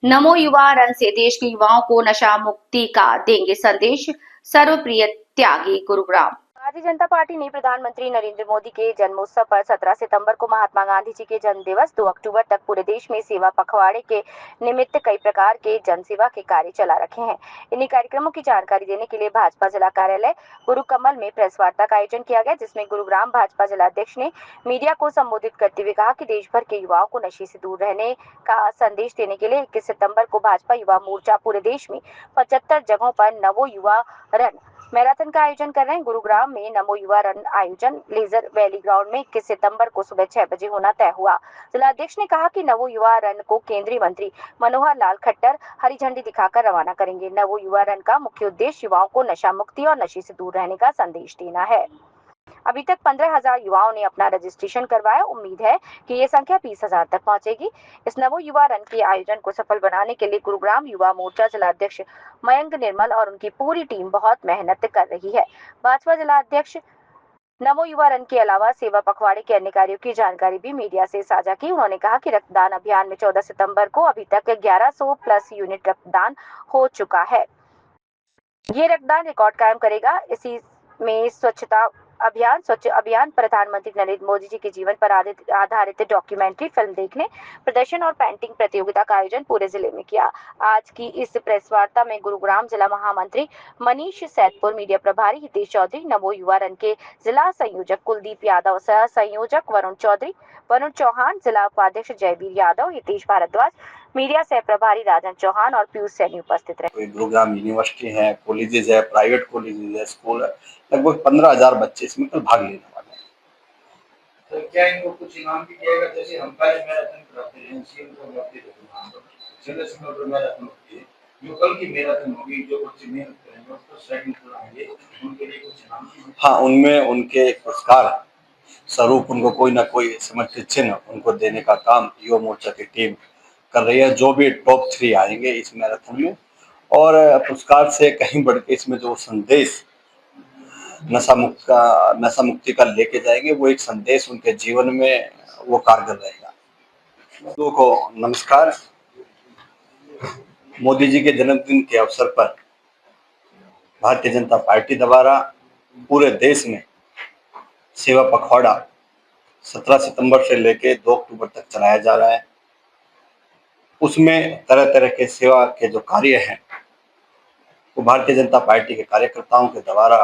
नमो युवा रन से देश के युवाओं को नशा मुक्ति का देंगे संदेश। सर्वप्रिय त्यागी गुरुग्राम। भारतीय जनता पार्टी ने प्रधानमंत्री नरेंद्र मोदी के जन्मोत्सव पर 17 सितंबर को महात्मा गांधी जी के जन्म दिवस 2 अक्टूबर तक पूरे देश में सेवा पखवाड़े के निमित्त कई प्रकार के जनसेवा के कार्य चला रखे हैं। इन्हीं कार्यक्रमों की जानकारी देने के लिए भाजपा जिला कार्यालय गुरुकमल में प्रेस वार्ता का आयोजन किया गया, जिसमें गुरुग्राम भाजपा जिला अध्यक्ष ने मीडिया को संबोधित करते हुए कहा कि देश भर के युवाओं को नशे से दूर रहने का संदेश देने के लिए 21 सितंबर को भाजपा युवा मोर्चा पूरे देश में 75 जगहों पर नवो युवा रन मैराथन का आयोजन कर रहे हैं। गुरुग्राम में नमो युवा रन आयोजन लेजर वैली ग्राउंड में 21 सितंबर को सुबह 6 बजे होना तय हुआ। जिला अध्यक्ष ने कहा कि नवो युवा रन को केंद्रीय मंत्री मनोहर लाल खट्टर हरी झंडी दिखाकर रवाना करेंगे। नवो युवा रन का मुख्य उद्देश्य युवाओं को नशा मुक्ति और नशे से दूर रहने का संदेश देना है। अभी तक 15,000 युवाओं ने अपना रजिस्ट्रेशन करवाया। उम्मीद है कि ये संख्या 20,000 तक पहुंचेगी। इस नवो युवा रन के आयोजन को सफल बनाने के लिए गुरुग्राम युवा मोर्चा जिला अध्यक्ष मयंक निर्मल और उनकी पूरी टीम बहुत मेहनत कर रही है। भाजपा जिला अध्यक्ष नमो युवा रन के अलावा सेवा पखवाड़े के अन्य कार्यों की जानकारी भी मीडिया से साझा की। उन्होंने कहा कि रक्तदान अभियान में 14 सितंबर को अभी तक 1100 प्लस यूनिट रक्तदान हो चुका है। ये रक्तदान रिकॉर्ड कायम करेगा। इसी में स्वच्छ अभियान प्रधानमंत्री नरेंद्र मोदी जी के जीवन पर आधारित डॉक्यूमेंट्री फिल्म देखने, प्रदर्शन और पेंटिंग प्रतियोगिता का आयोजन पूरे जिले में किया। आज की इस प्रेस वार्ता में गुरुग्राम जिला महामंत्री मनीष सैदपुर, मीडिया प्रभारी हितेश चौधरी, नमो युवा रन के जिला संयोजक कुलदीप यादव, सह संयोजक वरुण चौहान, जिला उपाध्यक्ष जयवीर यादव, हितेश भारद्वाज, मीडिया सह प्रभारी राजन चौहान और पीयूष सैनी उपस्थित रहे। गुरुग्राम यूनिवर्सिटी है, कॉलेजेस है, प्राइवेट कॉलेजेस है, स्कूल है, लगभग 15,000 बच्चे इसमें कल भाग लेने वाले हैं। तो क्या इनको कुछ इनाम भी दिएगा? जैसे हम पहले मैराथन कराते हैं, सीएम को करते थे, मैराथन होती है, जो कल की मैराथन होगी, जो बच्चे मेहनत करेंगे उसको सेकंड कराएंगे, उनके लिए कुछ इनाम? हाँ, उनमें उनके पुरस्कार स्वरूप उनको कोई ना कोई समर्थित चिन्ह उनको देने का काम युवा मोर्चा की टीम कर रही है। जो भी टॉप 3 आएंगे इस मैराथन में, और पुरस्कार से कहीं बढ़ के इसमें जो संदेश नशा मुक्ति का लेके जाएंगे, वो एक संदेश उनके जीवन में वो कारगर रहेगा। लोगों को नमस्कार। मोदी जी के जन्मदिन के अवसर पर भारतीय जनता पार्टी द्वारा पूरे देश में सेवा पखवाड़ा 17 सितंबर से लेकर 2 अक्टूबर तक चलाया जा रहा है। उसमें तरह तरह के सेवा के जो कार्य हैं वो भारतीय जनता पार्टी के कार्यकर्ताओं के द्वारा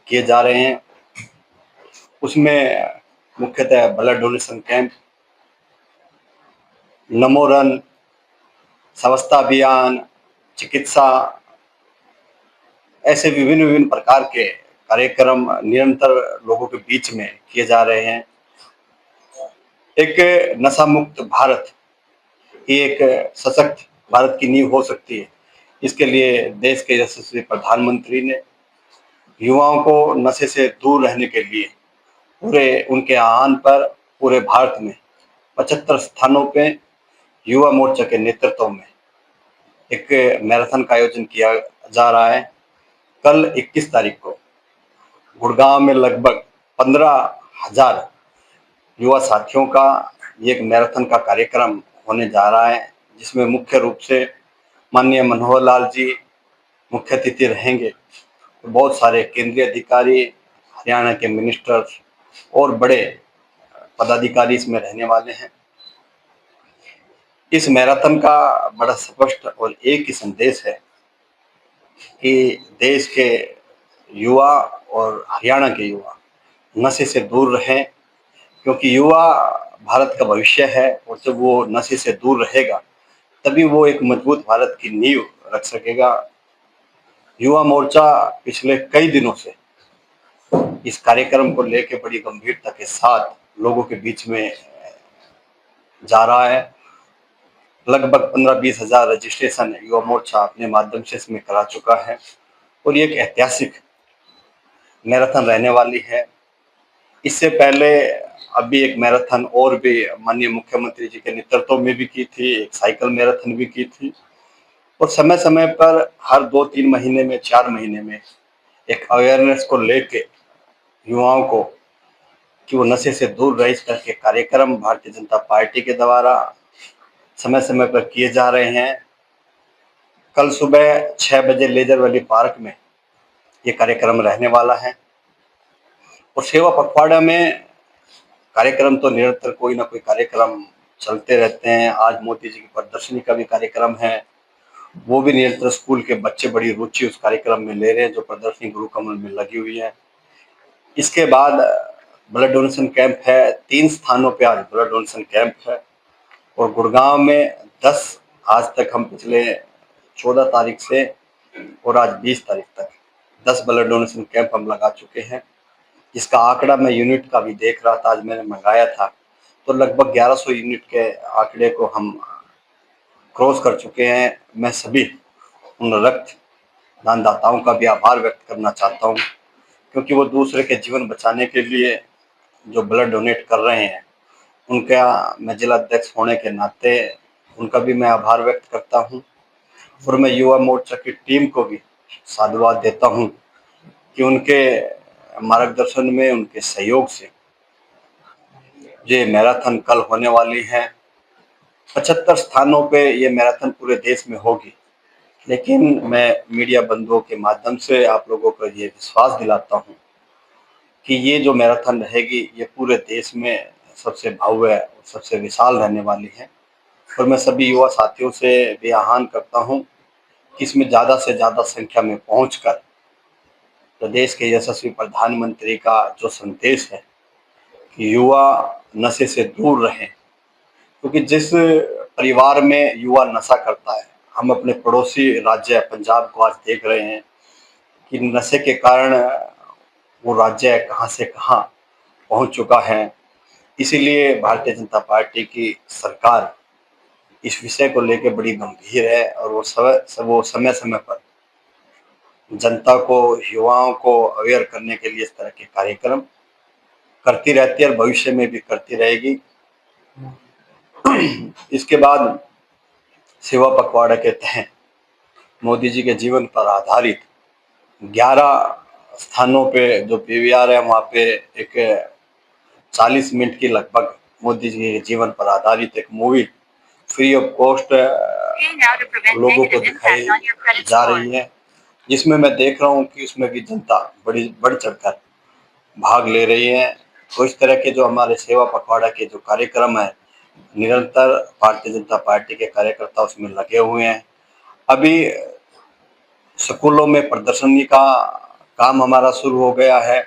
किए जा रहे हैं। उसमें मुख्यतः ब्लड डोनेशन कैंप, नमो रन, स्वच्छता अभियान, चिकित्सा, ऐसे विभिन्न प्रकार के कार्यक्रम निरंतर लोगों के बीच में किए जा रहे हैं। एक नशा मुक्त भारत ही एक सशक्त भारत की नींव हो सकती है। इसके लिए देश के यशस्वी प्रधानमंत्री ने युवाओं को नशे से दूर रहने के लिए पूरे उनके आह्वान पर पूरे भारत में 75 स्थानों पे युवा मोर्चा के नेतृत्व में एक मैराथन का आयोजन किया जा रहा है। कल 21 तारीख को गुड़गांव में लगभग 15,000 युवा साथियों का एक मैराथन का कार्यक्रम होने जा रहा है, जिसमें मुख्य रूप से माननीय मनोहर लाल जी मुख्य अतिथि रहेंगे। तो बहुत सारे केंद्रीय अधिकारी, हरियाणा के मिनिस्टर्स और बड़े पदाधिकारी इसमें रहने वाले हैं। इस मैराथन का बड़ा स्पष्ट और एक ही संदेश है कि देश के युवा और हरियाणा के युवा नशे से दूर रहें, क्योंकि युवा भारत का भविष्य है और जब वो नशे से दूर रहेगा तभी वो एक मजबूत भारत की नींव रख सकेगा। युवा मोर्चा पिछले कई दिनों से इस कार्यक्रम को लेकर बड़ी गंभीरता के साथ लोगों के बीच में जा रहा है। लगभग 15-20 हजार रजिस्ट्रेशन युवा मोर्चा अपने माध्यम से इसमें करा चुका है और ये एक ऐतिहासिक मैराथन रहने वाली है। इससे पहले अभी एक मैराथन और भी माननीय मुख्यमंत्री जी के नेतृत्व में भी की थी, एक साइकिल मैराथन भी की थी, और समय समय पर हर 2-3 महीने में, 4 महीने में एक अवेयरनेस को लेके युवाओं को कि वो नशे से दूर रह करके कार्यक्रम भारतीय जनता पार्टी के द्वारा समय समय पर किए जा रहे हैं। कल सुबह 6 बजे लेजर वैली पार्क में ये कार्यक्रम रहने वाला है और सेवा पखवाड़ा में कार्यक्रम तो निरंतर कोई ना कोई कार्यक्रम चलते रहते हैं। आज मोदी जी की प्रदर्शनी का भी कार्यक्रम है, वो भी निरंतर स्कूल के बच्चे बड़ी रुचि उस कार्यक्रम में ले रहे हैं, जो प्रदर्शनी गुरु कमल में लगी हुई है। इसके बाद ब्लड डोनेशन कैंप है, 3 स्थानों पे आज ब्लड डोनेशन कैंप है और गुड़गांव में 10, आज तक हम पिछले 14 तारीख से और आज 20 तारीख तक 10 ब्लड डोनेशन कैंप हम लगा चुके हैं। इसका आंकड़ा मैं यूनिट का भी देख रहा था, आज मैंने मंगाया था, तो लगभग 1100 यूनिट के आंकड़े को हम क्रॉस कर चुके हैं। मैं सभी उन रक्त दानदाताओं का भी आभार व्यक्त करना चाहता हूँ, क्योंकि वो दूसरे के जीवन बचाने के लिए जो ब्लड डोनेट कर रहे हैं, उनका मैं जिला अध्यक्ष होने के नाते उनका भी मैं आभार व्यक्त करता हूँ और मैं युवा मोर्चा की टीम को भी साधुवाद देता हूँ कि उनके मार्गदर्शन में, उनके सहयोग से ये मैराथन कल होने वाली है। 75 स्थानों पे ये मैराथन पूरे देश में होगी, लेकिन मैं मीडिया बंधुओं के माध्यम से आप लोगों को ये विश्वास दिलाता हूँ कि ये जो मैराथन रहेगी ये पूरे देश में सबसे भव्य और सबसे विशाल रहने वाली है और मैं सभी युवा साथियों से भी आह्वान करता हूँ कि इसमें ज़्यादा से ज़्यादा संख्या में पहुंचकर प्रदेश के यशस्वी प्रधानमंत्री का जो संदेश है कि युवा नशे से दूर रहें, क्योंकि जिस परिवार में युवा नशा करता है, हम अपने पड़ोसी राज्य पंजाब को आज देख रहे हैं कि नशे के कारण वो राज्य कहां से कहां पहुंच चुका है। इसीलिए भारतीय जनता पार्टी की सरकार इस विषय को लेकर बड़ी गंभीर है और वो समय समय पर जनता को, युवाओं को अवेयर करने के लिए इस तरह के कार्यक्रम करती रहती है और भविष्य में भी करती रहेगी। इसके बाद सेवा पखवाड़ा के तहत मोदी जी के जीवन पर आधारित 11 स्थानों पे जो पीवीआर है, वहाँ पे एक 40 मिनट की लगभग मोदी जी के जीवन पर आधारित एक मूवी फ्री ऑफ कॉस्ट लोगों को दिखाई जा रही है, जिसमें मैं देख रहा हूँ कि उसमें भी जनता बड़ी बढ़ चढ़कर भाग ले रही है। तो इस तरह के जो हमारे सेवा पखवाड़ा के जो कार्यक्रम है, निरंतर भारतीय जनता पार्टी के कार्यकर्ता उसमें लगे हुए हैं। अभी स्कूलों में प्रदर्शनी का काम हमारा शुरू हो गया है।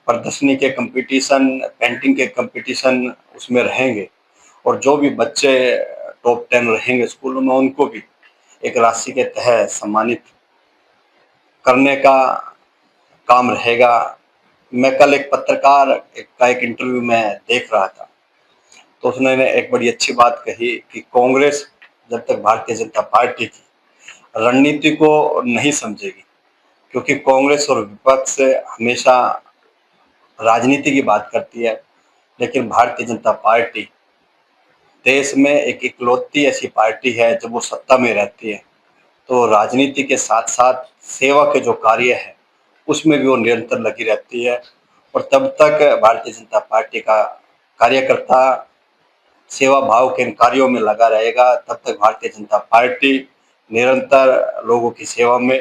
प्रदर्शनी के कंपटीशन, पेंटिंग के कंपटीशन उसमें रहेंगे और जो भी बच्चे टॉप 10 रहेंगे स्कूलों में, उनको भी एक राशि के तहत सम्मानित करने का काम रहेगा। मैं कल एक पत्रकार का एक इंटरव्यू में देख रहा था, तो उसने एक बड़ी अच्छी बात कही कि कांग्रेस जब तक भारतीय जनता पार्टी की रणनीति को नहीं समझेगी, क्योंकि कांग्रेस और विपक्ष हमेशा राजनीति की बात करती है, लेकिन भारतीय जनता पार्टी देश में एक इकलौती ऐसी पार्टी है जब वो सत्ता में रहती है तो राजनीति के साथ साथ सेवा के जो कार्य है उसमें भी वो निरंतर लगी रहती है। और तब तक भारतीय जनता पार्टी का कार्यकर्ता सेवा भाव के इन कार्यों में लगा रहेगा, तब तक भारतीय जनता पार्टी निरंतर लोगों की सेवा में